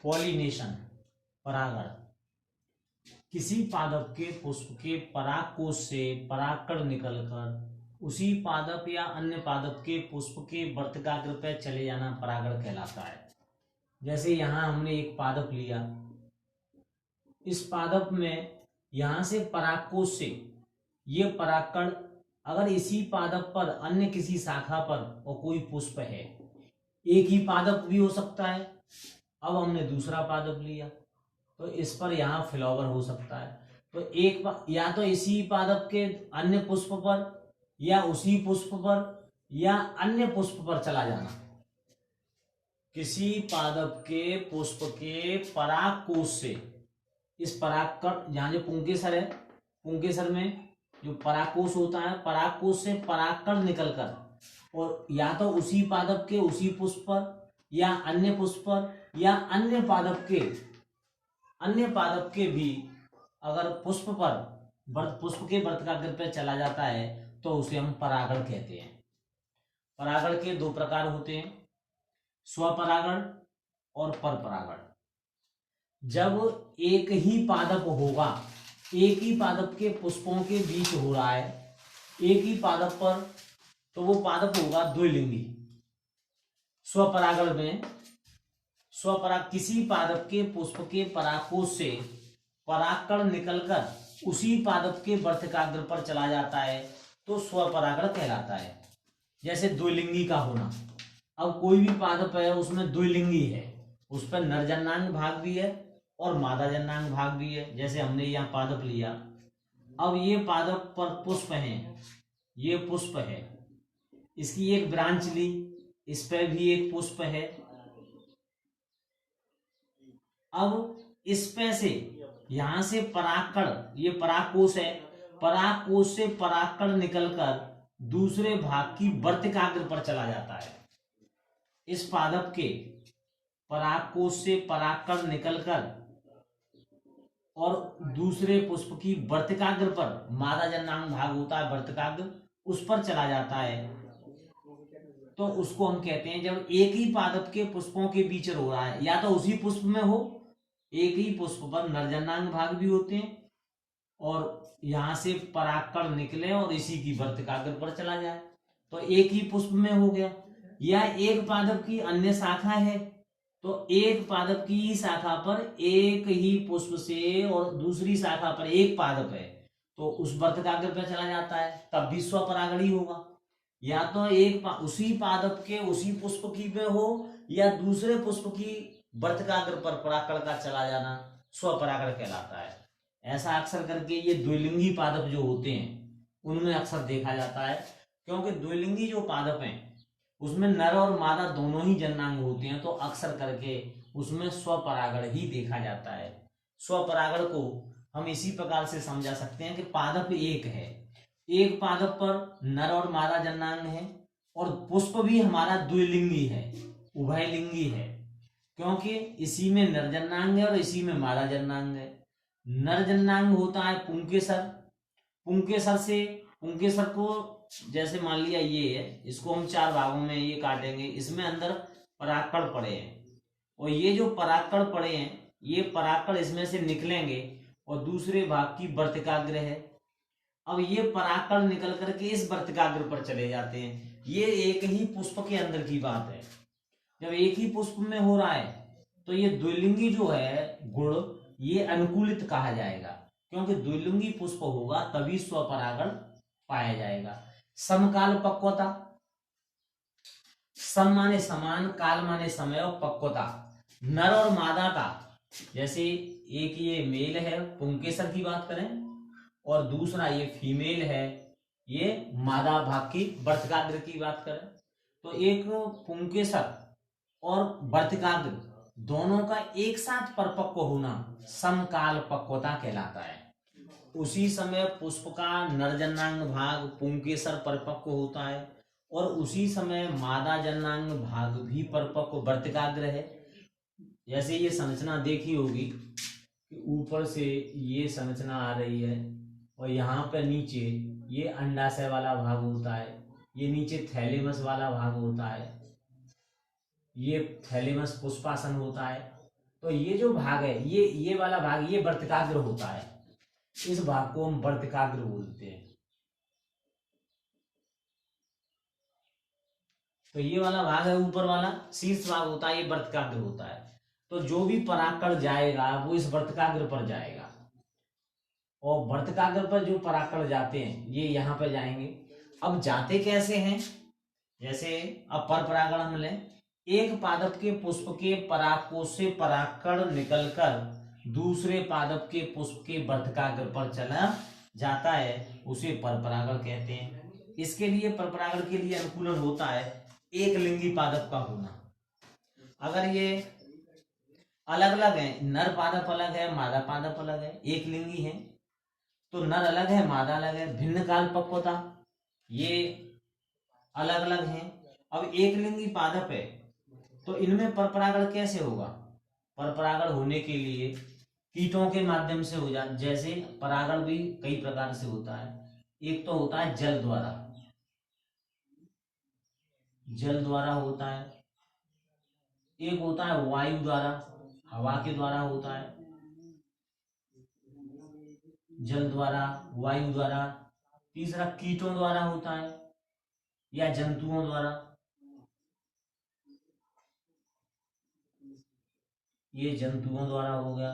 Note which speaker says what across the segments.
Speaker 1: Pollination परागण, किसी पादप के पुष्प के परागकोश से परागकण निकलकर उसी पादप या अन्य पादप के पुष्प के वर्तिकाग्र पर चले जाना परागण कहलाता है। जैसे यहां हमने एक पादप लिया, इस पादप में यहां से परागकोश से ये परागकण अगर इसी पादप पर अन्य किसी शाखा पर और कोई पुष्प है, एक ही पादप भी हो सकता है। अब हमने दूसरा पादप लिया तो इस पर यहाँ फ्लावर हो सकता है, तो एक या तो इसी पादप के अन्य पुष्प पर या उसी पुष्प पर या अन्य पुष्प पर चला जाना। किसी पादप के पुष्प के परागकोश से इस परागकण, यहाँ जो पुंकेसर है, पुंकेसर में जो परागकोश होता है, परागकोश से परागकण निकलकर और या तो उसी पादप के उसी पुष्प पर या अन्य पुष्प पर या अन्य पादप के भी अगर पुष्प के वर्तिकाग्र पर चला जाता है तो उसे हम परागण कहते हैं। परागण के दो प्रकार होते हैं, स्वपरागण और परपरागण। जब एक ही पादप होगा, एक ही पादप के पुष्पों के बीच हो रहा है एक ही पादप पर, तो वो पादप होगा द्विलिंगी। स्वपरागण में किसी पादप के पुष्प के परागकोश से परागकण निकलकर उसी पादप के वर्तिकाग्र पर चला जाता है तो स्वपरागण कहलाता है। जैसे द्विलिंगी का होना, अब कोई भी पादप है उसमें द्विलिंगी है, उस पर नरजन्नांग भाग भी है और मादा जन्नांग भाग भी है। जैसे हमने यहाँ पादप लिया, अब ये पादप पर पुष्प हैं, ये पुष्प है, इसकी एक ब्रांच ली, इस पर भी एक पुष्प है। अब इस पे से यहां से परागकण, ये परागकोश है, परागकोश से परागकण निकलकर दूसरे भाग की वर्तिकाग्र पर चला जाता है। इस पादप के परागकोश से परागकण निकलकर और दूसरे पुष्प की वर्तिकाग्र पर, मादा जन्नांग भाग होता है वर्तिकाग्र, उस पर चला जाता है तो उसको हम कहते हैं, जब एक ही पादप के पुष्पों के बीच हो रहा है, या तो उसी पुष्प में हो, एक ही पुष्प पर नरजन्नांग भाग भी होते हैं और यहां से परागकण निकले और इसी की वर्तिकाग्र पर चला जाए, तो एक ही पुष्प में हो गया। या एक पादप की अन्य शाखा है, तो एक पादप की शाखा पर एक ही पुष्प से और दूसरी शाखा पर एक पादप है तो उस वर्तिकाग्र पर चला जाता है, तब भी स्वपरागण ही होगा। या तो उसी पादप के उसी पुष्प की में हो या दूसरे पुष्प की वर्तिकाग्र पर परागकण का चला जाना स्वपरागण कहलाता है। ऐसा अक्सर करके ये द्विलिंगी पादप जो होते हैं उनमें अक्सर देखा जाता है, क्योंकि द्विलिंगी जो पादप हैं उसमें नर और मादा दोनों ही जन्नांग होते हैं, तो अक्सर करके उसमें स्वपरागण ही देखा जाता है। स्वपरागण को हम इसी प्रकार से समझा सकते हैं कि पादप एक है, एक पादप पर नर और मादा जन्नांग है और पुष्प भी हमारा द्विलिंगी है, उभयलिंगी है, क्योंकि इसी में नर जन्नांग है और इसी में मादा जन्नांग है। नर जन्नांग होता है पुंकेसर, पुंकेसर को जैसे मान लिया ये है, इसको हम चार भागों में ये काटेंगे, इसमें अंदर परागकण पड़े हैं और ये जो परागकण पड़े हैं ये परागकण इसमें से निकलेंगे और दूसरे भाग की वर्तिकाग्र है। अब ये परागकण निकल करके इस वर्तिकाग्र पर चले जाते हैं। ये एक ही पुष्प के अंदर की बात है, जब एक ही पुष्प में हो रहा है तो ये द्विलिंगी जो है गुण, ये अनुकूलित कहा जाएगा, क्योंकि द्विलिंगी पुष्प होगा तभी स्वपरागण पाया जाएगा। समकाल पक्वता, सम माने समान, काल माने समय और पक्वता नर और मादा का, जैसे एक ये मेल है पुंकेसर की बात करें और दूसरा ये फीमेल है ये मादा भाग की वर्तिकाग्र की बात करें, तो एक पुंकेसर और वर्तिकाग्र दोनों का एक साथ परिपक्व होना समकाल पक्वता कहलाता है। उसी समय पुष्प का नरजन्नांग भाग पुंकेसर परिपक्व होता है और उसी समय मादा जन्नांग भाग भी परिपक्व वर्तिकाग्र है। जैसे ये संरचना देखी होगी कि ऊपर से ये संरचना आ रही है और यहाँ पर नीचे ये अंडाशय वाला भाग होता है, ये नीचे थैलेमस वाला भाग होता है, ये थैलेमस पुष्पासन होता है। तो ये जो भाग है, ये वाला भाग, ये वर्तिकाग्र होता है। इस भाग को हम वर्तिकाग्र बोलते हैं। तो ये वाला भाग है, ऊपर वाला शीर्ष भाग होता है, ये वर्तिकाग्र होता है। तो जो भी पराकण जाएगा वो इस वर्तिकाग्र पर जाएगा, और वर्तिकाग्र पर जो पराकण जाते हैं ये यहाँ पे जाएंगे। अब जाते कैसे हैं, जैसे अब पर परागण हम लें, एक पादप के पुष्प के परागकोश से परागकण निकलकर दूसरे पादप के पुष्प के वर्तिकाग्र पर चला जाता है, उसे परपरागण कहते हैं। इसके लिए परपरागण के लिए अनुकूलन होता है एक लिंगी पादप का होना। अगर ये अलग अलग है, नर पादप अलग है, मादा पादप अलग है, एक लिंगी है तो नर अलग है, मादा अलग है, भिन्न काल पक्वता, ये अलग अलग हैं। अब एक लिंगी पादप है तो इनमें परपरागण कैसे होगा? परपरागण होने के लिए कीटों के माध्यम से हो जाए। जैसे परागण भी कई प्रकार से होता है, एक तो होता है जल द्वारा, जल द्वारा होता है, एक होता है वायु द्वारा, हवा के द्वारा होता है, जल द्वारा, वायु द्वारा। तीसरा कीटों द्वारा होता है या जंतुओं द्वारा, ये जंतुओं द्वारा हो गया।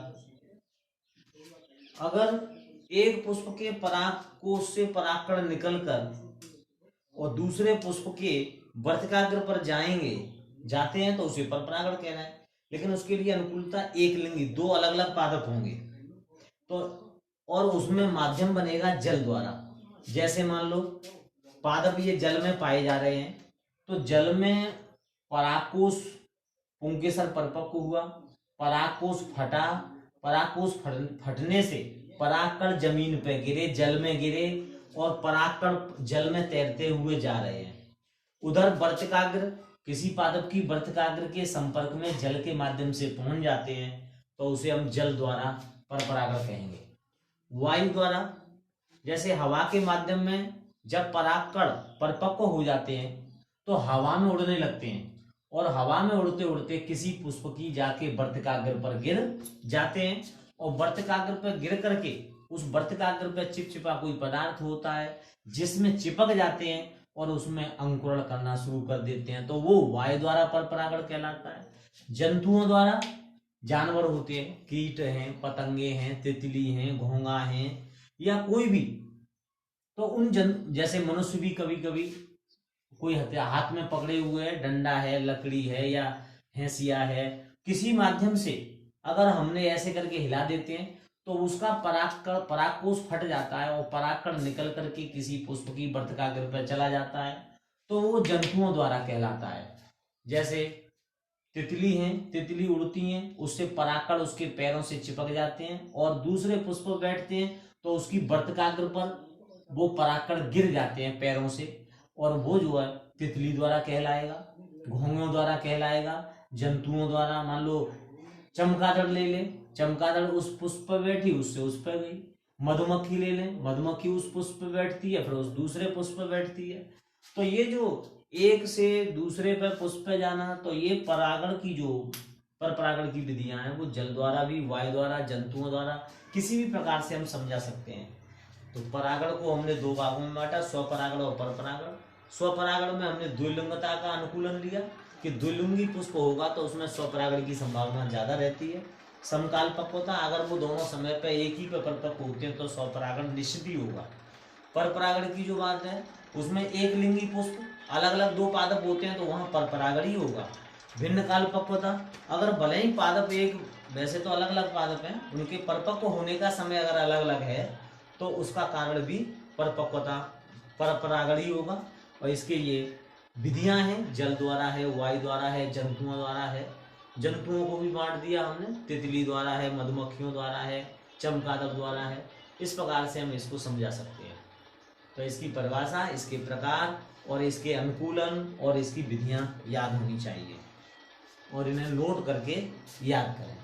Speaker 1: अगर एक पुष्प के परागकोश से परागकण निकलकर और दूसरे पुष्प के वर्तिकाग्र पर जाते हैं तो उसे परपरागण कहना है। लेकिन उसके लिए अनुकूलता एक लिंगी, दो अलग अलग पादप होंगे तो, और उसमें माध्यम बनेगा जल द्वारा। जैसे मान लो पादप ये जल में पाए जा रहे हैं, तो जल में परागकोश पुंकेसर परिपक्व हुआ, परागकोश फटा, परागकोश फटने से परागकण जमीन पे गिरे, जल में गिरे, और परागकण जल में तैरते हुए जा रहे हैं। उधर वर्तिकाग्र, किसी पादप की वर्तिकाग्र के संपर्क में जल के माध्यम से पहुंच जाते हैं तो उसे हम जल द्वारा परपरागण कहेंगे। वायु द्वारा, जैसे हवा के माध्यम में जब परागकण परिपक्व हो जाते हैं तो हवा में उड़ने लगते हैं, और हवा में उड़ते उड़ते किसी पुष्प की जाके वर्तिकाग्र पर गिर जाते हैं, और वर्तिकाग्र पर गिर करके उस वर्तिकाग्र पर चिपचिपा कोई पदार्थ होता है जिसमें चिपक जाते हैं और उसमें अंकुरण करना शुरू कर देते हैं, तो वो वायु द्वारा परपरागण कहलाता है। जंतुओं द्वारा, जानवर होते हैं, कीट हैं, पतंगे हैं, तितली हैं, घोंघा हैं, या कोई भी, तो उन जैसे मनुष्य भी कभी कभी कोई हाथ में पकड़े हुए है, डंडा है, लकड़ी है या हैंसिया है, किसी माध्यम से अगर हमने ऐसे करके हिला देते हैं तो उसका परागकोश फट जाता है और परागकण निकल करके किसी पुष्प की वर्तिकाग्र पर चला जाता है, तो वो जंतुओं द्वारा कहलाता है। जैसे तितली हैं, तितली उड़ती हैं, उससे परागकण उसके पैरों से चिपक जाते हैं और दूसरे पुष्प पर बैठते हैं तो उसकी वर्तिकाग्र पर वो परागकण गिर जाते हैं पैरों से, और वो जो है तितली द्वारा कहलाएगा, घोंघों द्वारा कहलाएगा। जंतुओं द्वारा, मान लो चमगादड़ ले ले, चमगादड़ उस पुष्प पर बैठी, उससे उस पर गई। मधुमक्खी ले ले, मधुमक्खी उस पुष्प पर बैठती है, फिर उस दूसरे पुष्प पर बैठती है। तो ये जो एक से दूसरे पर पुष्प पे जाना, तो ये परागण की जो परपरागण की विधियां हैं वो जल द्वारा भी, वायु द्वारा, जंतुओं द्वारा, किसी भी प्रकार से हम समझा सकते हैं। तो परागण को हमने दो भागों में बांटा, स्वपरागण और परपरागण। स्वपरागण में हमने द्विलिंगता का अनुकूलन लिया कि द्विलिंगी पुष्प होगा तो उसमें स्वपरागण की संभावना ज्यादा रहती है। समकाल पक्वता, अगर वो दोनों समय पर एक ही पे परिपक्व होते हैं तो स्वपरागण निश्चित ही होगा। परपरागण की जो बात है उसमें एक लिंगी पुष्प, अलग अलग दो पादप होते हैं तो वहां परपरागण ही होगा। भिन्न काल पक्वता, अगर भले ही पादप एक, वैसे तो अलग अलग पादप हैं, उनके परिपक्व होने का समय अगर अलग अलग है तो उसका कारण भी परिपक्वता, परपरागण ही होगा। और इसके ये विधियां हैं, जल द्वारा है, वायु द्वारा है, जंतुओं द्वारा है। जंतुओं को भी बांट दिया हमने, तितली द्वारा है, मधुमक्खियों द्वारा है, चमगादड़ द्वारा है। इस प्रकार से हम इसको समझा सकते हैं। तो इसकी परिभाषा, इसके प्रकार और इसके अनुकूलन और इसकी विधियां याद होनी चाहिए और इन्हें नोट करके याद करें।